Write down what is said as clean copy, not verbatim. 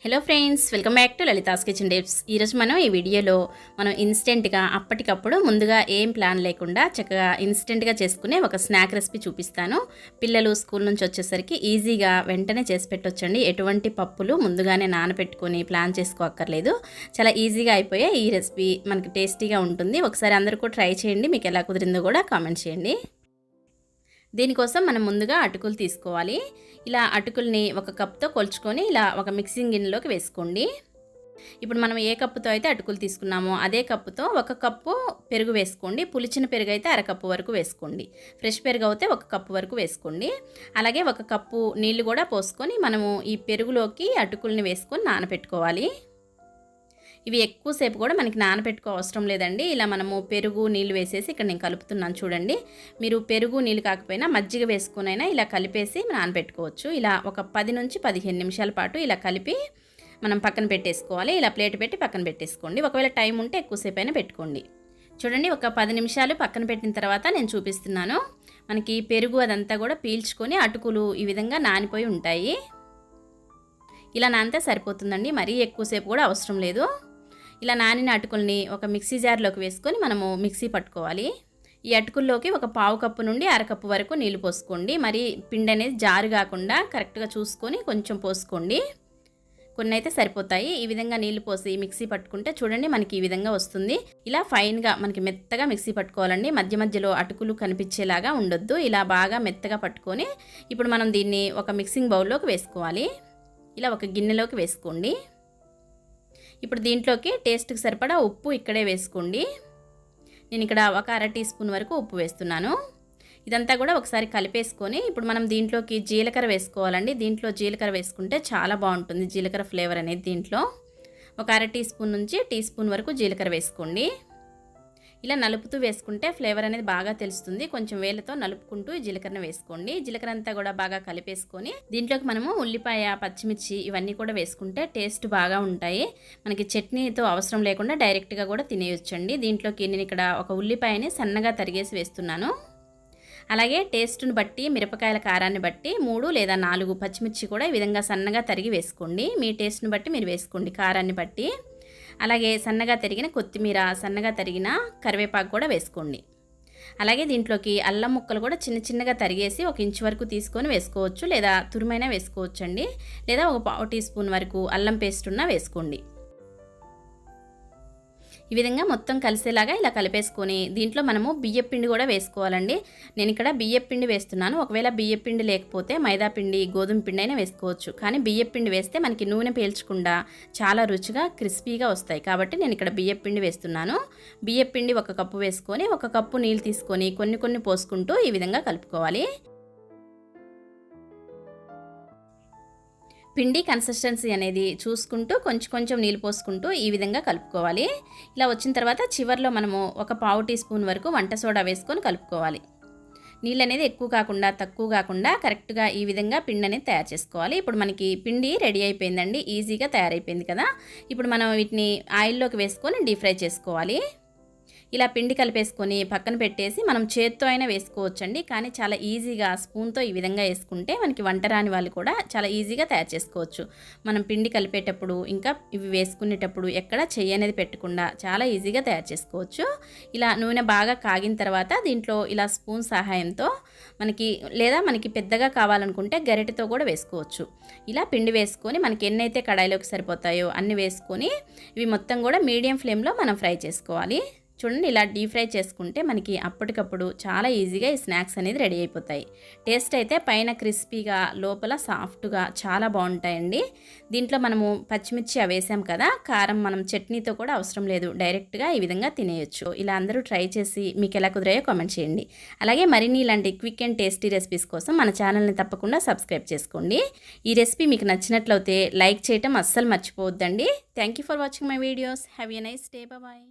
Hello friends, welcome back to Lalitha's kitchen tips. ఈరోజు మనం ఈ వీడియోలో ఇన్స్టెంట్గా అప్పటికప్పుడు ముందుగా ఏం ప్లాన్ లేకుండా చక్కగా ఇన్స్టెంట్గా చేసుకునే ఒక స్నాక్ రెసిపీ చూపిస్తాను. పిల్లలు స్కూల్ నుంచి వచ్చేసరికి ఈజీగా వెంటనే చేసి పెట్టొచ్చండి. ఎటువంటి పప్పులు ముందుగానే నానబెట్టుకొని ప్లాన్ చేసుకోక్కర్లేదు. చాలా ఈజీగా అయిపోయే ఈ రెసిపీ మనకి టేస్టీగా ఉంటుంది. ఒకసారి అందరూ కూడా ట్రై చేయండి. మీకు ఎలా కుదిరిందో కూడా కామెంట్ చేయండి. దీనికోసం మనం ముందుగా అటుకులు తీసుకోవాలి. ఇలా అటుకుల్ని ఒక కప్తో కొలుచుకొని ఇలా ఒక మిక్సింగ్ గిన్నెలోకి వేసుకోండి. ఇప్పుడు మనం ఏ కప్పుతో అయితే అటుకులు తీసుకున్నామో అదే కప్పుతో ఒక కప్పు పెరుగు వేసుకోండి. పులిచిన పెరుగు అయితే అరకప్పు వరకు వేసుకోండి. ఫ్రెష్ పెరుగు అయితే ఒక కప్పు వరకు వేసుకోండి. అలాగే ఒక కప్పు నీళ్లు కూడా పోసుకొని మనము ఈ పెరుగులోకి అటుకుల్ని వేసుకొని నానబెట్టుకోవాలి. ఇవి ఎక్కువసేపు కూడా మనకి నానబెట్టుకో అవసరం లేదండి. ఇలా మనము పెరుగు నీళ్ళు వేసేసి ఇక్కడ నేను కలుపుతున్నాను చూడండి. మీరు పెరుగు నీళ్ళు కాకపోయినా మజ్జిగ వేసుకునైనా ఇలా కలిపేసి నానబెట్టుకోవచ్చు. ఇలా ఒక 10 నుంచి 15 నిమిషాల పాటు ఇలా కలిపి మనం పక్కన పెట్టేసుకోవాలి. ఇలా ప్లేట్ పెట్టి పక్కన పెట్టేసుకోండి. ఒకవేళ టైం ఉంటే ఎక్కువసేపు అయినా పెట్టుకోండి. చూడండి, ఒక 10 నిమిషాలు పక్కన పెట్టిన తర్వాత నేను చూపిస్తున్నాను. మనకి పెరుగు అదంతా కూడా పీల్చుకొని అటుకులు ఈ విధంగా నానిపోయి ఉంటాయి. ఇలా నానితే సరిపోతుందండి. మరీ ఎక్కువసేపు కూడా అవసరం లేదు. ఇలా నానిన అటుకుల్ని ఒక మిక్సీ జార్లోకి వేసుకొని మనము మిక్సీ పట్టుకోవాలి. ఈ అటుకుల్లోకి ఒక పావు కప్పు నుండి అరకప్పు వరకు నీళ్లు పోసుకోండి. మరి పిండి అనేది జారు కాకుండా కరెక్ట్గా చూసుకొని కొంచెం పోసుకోండి. కొన్ని అయితే సరిపోతాయి. ఈ విధంగా నీళ్లు పోసి మిక్సీ పట్టుకుంటే చూడండి మనకి ఈ విధంగా వస్తుంది. ఇలా ఫైన్గా మనకి మెత్తగా మిక్సీ పట్టుకోవాలండి. మధ్య మధ్యలో అటుకులు కనిపించేలాగా ఉండొద్దు. ఇలా బాగా మెత్తగా పట్టుకొని ఇప్పుడు మనం దీన్ని ఒక మిక్సింగ్ బౌల్లోకి వేసుకోవాలి. ఇలా ఒక గిన్నెలోకి వేసుకోండి. ఇప్పుడు దీంట్లోకి టేస్ట్కి సరిపడా ఉప్పు ఇక్కడే వేసుకోండి. నేను ఇక్కడ ఒక 1/2 టీ స్పూన్ వరకు ఉప్పు వేస్తున్నాను. ఇదంతా కూడా ఒకసారి కలిపేసుకొని ఇప్పుడు మనం దీంట్లోకి జీలకర్ర వేసుకోవాలండి. దీంట్లో జీలకర్ర వేసుకుంటే చాలా బాగుంటుంది. జీలకర్ర ఫ్లేవర్ అనేది దీంట్లో ఒక 1/2 టీ స్పూన్ నుంచి టీ స్పూన్ వరకు జీలకర్ర వేసుకోండి. ఇలా నలుపుతూ వేసుకుంటే ఫ్లేవర్ అనేది బాగా తెలుస్తుంది. కొంచెం వేళ్ళతో నలుపుకుంటూ జీలకర్రను వేసుకోండి. జీలకర్ర అంతా కూడా బాగా కలిపేసుకొని దీంట్లోకి మనము ఉల్లిపాయ, పచ్చిమిర్చి ఇవన్నీ కూడా వేసుకుంటే టేస్ట్ బాగా ఉంటాయి. మనకి చట్నీతో అవసరం లేకుండా డైరెక్ట్గా కూడా తినేయొచ్చండి. దీంట్లోకి నేను ఇక్కడ ఒక ఉల్లిపాయని సన్నగా తరిగేసి వేస్తున్నాను. అలాగే టేస్ట్ని బట్టి మిరపకాయల కారాన్ని బట్టి 3 లేదా 4 పచ్చిమిర్చి కూడా ఈ విధంగా సన్నగా తరిగి వేసుకోండి. మీ టేస్ట్ని బట్టి మీరు వేసుకోండి, కారాన్ని బట్టి. అలాగే సన్నగా తరిగిన కొత్తిమీర, సన్నగా తరిగిన కరివేపాకు కూడా వేసుకోండి. అలాగే దీంట్లోకి అల్లం ముక్కలు కూడా చిన్న చిన్నగా తరిగేసి 1 ఇంచు వరకు తీసుకొని వేసుకోవచ్చు, లేదా తురుమైనా వేసుకోవచ్చండి. లేదా ఒక పావు టీ స్పూన్ వరకు అల్లం పేస్ట్ ఉన్నా వేసుకోండి. ఈ విధంగా మొత్తం కలిసేలాగా ఇలా కలిపేసుకొని దీంట్లో మనము బియ్యపిండి కూడా వేసుకోవాలండి. నేను ఇక్కడ బియ్యపిండి వేస్తున్నాను. ఒకవేళ బియ్యపిండి లేకపోతే మైదా పిండి, గోధుమ పిండి అయినా వేసుకోవచ్చు. కానీ బియ్యపిండి వేస్తే మనకి నూనె పీల్చకుండా చాలా రుచిగా క్రిస్పీగా వస్తాయి. కాబట్టి నేను ఇక్కడ బియ్యపిండి వేస్తున్నాను. బియ్యపిండి 1 కప్పు వేసుకొని 1 కప్పు నీళ్ళు తీసుకొని కొన్ని కొన్ని పోసుకుంటూ ఈ విధంగా కలుపుకోవాలి. పిండి కన్సిస్టెన్సీ అనేది చూసుకుంటూ కొంచెం కొంచెం నీళ్ళు పోసుకుంటూ ఈ విధంగా కలుపుకోవాలి. ఇలా వచ్చిన తర్వాత చివర్లో మనము ఒక పావు టీ స్పూన్ వరకు వంట సోడా వేసుకొని కలుపుకోవాలి. నీళ్ళు అనేది ఎక్కువ కాకుండా తక్కువ కాకుండా కరెక్ట్గా ఈ విధంగా పిండి అనేది తయారు చేసుకోవాలి. ఇప్పుడు మనకి పిండి రెడీ అయిపోయిందండి. ఈజీగా తయారైపోయింది కదా. ఇప్పుడు మనం వీటిని ఆయిల్లోకి వేసుకొని డీప్ ఫ్రై చేసుకోవాలి. ఇలా పిండి కలిపేసుకొని పక్కన పెట్టేసి మనం చేత్తో అయినా వేసుకోవచ్చండి. కానీ చాలా ఈజీగా స్పూన్తో ఈ విధంగా వేసుకుంటే మనకి వంట రాని వాళ్ళు కూడా చాలా ఈజీగా తయారు చేసుకోవచ్చు. మనం పిండి కలిపేటప్పుడు ఇంకా ఇవి వేసుకునేటప్పుడు ఎక్కడ చెయ్యి అనేది పెట్టకుండా చాలా ఈజీగా తయారు చేసుకోవచ్చు. ఇలా నూనె బాగా కాగిన తర్వాత దీంట్లో ఇలా స్పూన్ సహాయంతో మనకి పెద్దగా కావాలనుకుంటే గరిటెతో కూడా వేసుకోవచ్చు. ఇలా పిండి వేసుకొని మనకి ఎన్నైతే కడాయిలోకి సరిపోతాయో అన్ని వేసుకొని ఇవి మొత్తం కూడా మీడియం ఫ్లేమ్లో మనం ఫ్రై చేసుకోవాలి. చూడండి, ఇలా డీప్ ఫ్రై చేసుకుంటే మనకి అప్పటికప్పుడు చాలా ఈజీగా ఈ స్నాక్స్ అనేది రెడీ అయిపోతాయి. టేస్ట్ అయితే పైన క్రిస్పీగా లోపల సాఫ్ట్గా చాలా బాగుంటాయండి. దీంట్లో మనము పచ్చిమిర్చి వేసాం కదా, కారం మనం చట్నీతో కూడా అవసరం లేదు, డైరెక్ట్గా ఈ విధంగా తినేయొచ్చు. ఇలా అందరూ ట్రై చేసి మీకు ఎలా కుదిరాయో కామెంట్ చేయండి. అలాగే మరిన్ని ఇలాంటి క్విక్ అండ్ టేస్టీ రెసిపీస్ కోసం మన ఛానల్ని తప్పకుండా సబ్స్క్రైబ్ చేసుకోండి. ఈ రెసిపీ మీకు నచ్చినట్లయితే లైక్ చేయటం అస్సలు మర్చిపోవద్దండి. Thank you for watching my videos. Have a nice day. Bye.